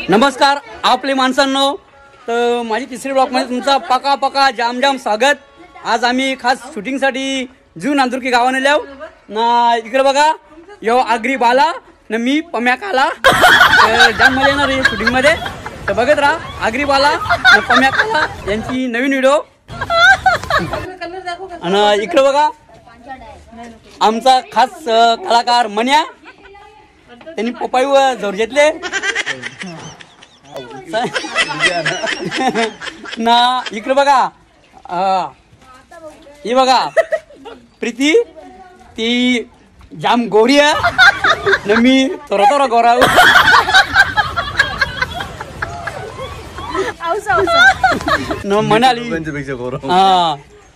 नमस्कार आपले माणसांनो, तर माझी तिसरी ब्लॉकमध्ये तुमचा पका पका जाम जाम स्वागत। आज आम्ही खास शूटिंगसाठी जू नांदुरकी गावाने आलो ना। इकडे बघा, यो आगरी बाला ना मी पम्या काला जाम मजा येणार आहे शूटिंग मध्ये। तर बघत राहा आगरी बाला ना पम्या काला यांची नवीन व्हिडिओ। आणि इकडे बघा आमचा खास कलाकार मन्या, त्यांनी पपाईवर जोर घेतले ना। इकडे बघा ही बघा प्रीती, ती जाम गोरी आहे ना मी थोडा गोरा न मनाली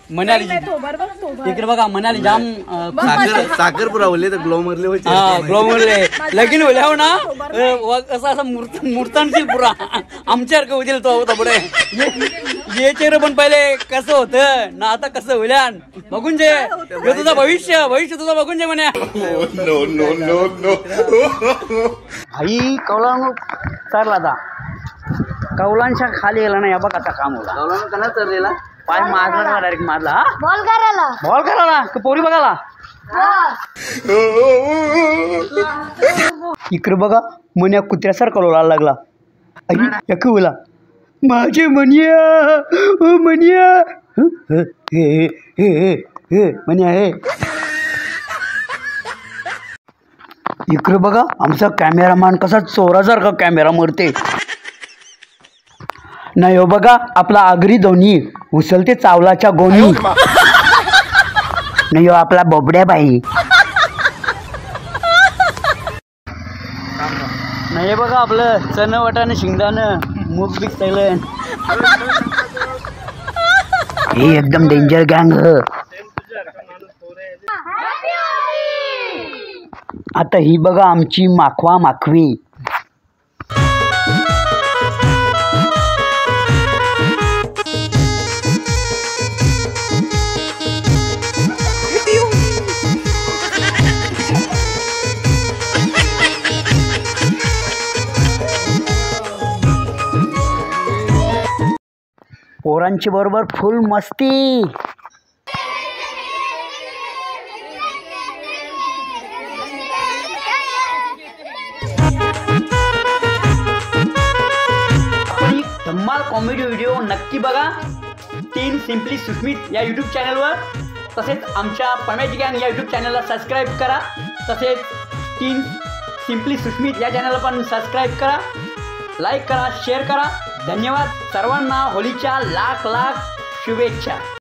मनाली। इकडे बघा मनाली जाम साखर पुरावले तर ग्लो मरले ग्लो मरले लगीन होल्या हो ना। असं मूर्तांशील पुरा आमच्यासारखं होतील तो होता पुढे ये चेहरे पण पहिले कसं होतं ना आता कसं होल्यान बघून जे तुझं भविष्य तुझं बघून जे म्हणे। आई कौलान चालला आता, कौलांच्या खाली गेला ना। या बघ आता काम होला, कौलान कना चरलेला पाय मारला डायरेक्ट मारला बॉल करायला पोरी बघाला। इकडे बघा मन्या कुत्र्यासारखा लोळायला लागला। आई एक बोला माझे मन्या ओ मन्या मन्या हे। इकडे बघा आमचा कॅमेरामॅन कसा चोरासारखा कॅमेरा मारते नाही हो। बघा आपला आगरी दोन्ही उचलते चावलाच्या गोणी नाही हो आपला बोबड्या बाई नाही। बघा आपलं चण वाटाने शिंगदानं मूग बिकतलं हे एकदम डेंजर गँग। आता ही बघा आमची माखवा माखवी। पोरांची बरोबर फुल मस्ती। धम्माल कॉमेडी व्हिडिओ नक्की बघा टीम सिम्पली सुस्मित या यूट्यूब चॅनलवर। तसेच आमच्या पम्याची गँग या यूट्यूब चॅनलला सबस्क्राईब करा। तसेच टीम सिम्पली सुस्मित या चॅनलला पण सबस्क्राईब करा, लाईक करा, शेअर करा। धन्यवाद सर्वांना, होळीच्या लाख लाख शुभेच्छा।